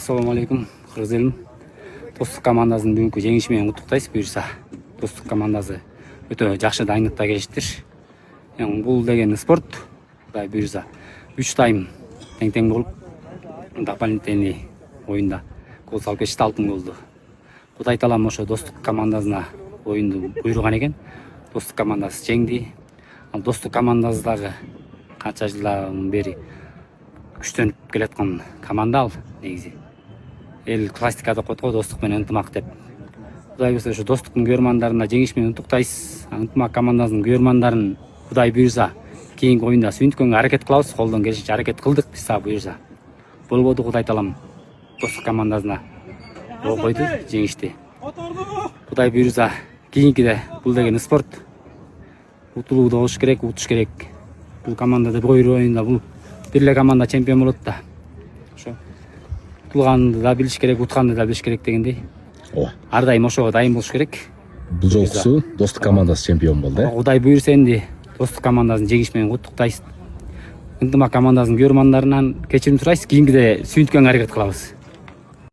Assalamu alaikum, кыргыз элим. Достук командасынын бүгүнкү жеңиши менен куттуктайбыз. Буюрса, Достук командасы өтө жакшы дайындыкта келиштир. Бул деген спорт. Кудай буюрса, 3 тайм тең болуп, дополнительный оюнда гол салып кетишти, алтын голду. Кудай таалам ошо Достук командасына оюнду буйруган экен. Достук командасы жеңди. Ал Достук командасы дагы канча жылдан бери күчтөнүп келаткан команда ал негизи. Эл классикада коет го достук менен ынтымак деп. Кудай буюрса ошо Достуктун көрмандарына жеңиш менен куттуктайбыз. Ынтымак командасынын көрмандарын Кудай буюрса кийинки оюнда сүйүнткөнгө аракет кылабыз. Колдон келишинче аракет кылдык биз буюрса. Болбоду Кудай таалам Достук командасына койду жеңишти. Кудай буюрса кийинкиде бул деген спорт утулууду болуш керек, утуш керек. Бул командада бир оюнда бул бир эле команда чемпион болот да. Ошо утулганды да билиш керек, утканды да билиш керек дегендей. Ар дайым ошого дайым болуш керек. Бул жолкусу Достук командасы чемпион болду. Кудай буюрса энди Достук командасын жеңиш менен куттуктайбыз. Ынтымак командасынын көрмандарынан кечирим сурайбыз. Кийинкиде сүйүнткөнгө аракет кылабыз.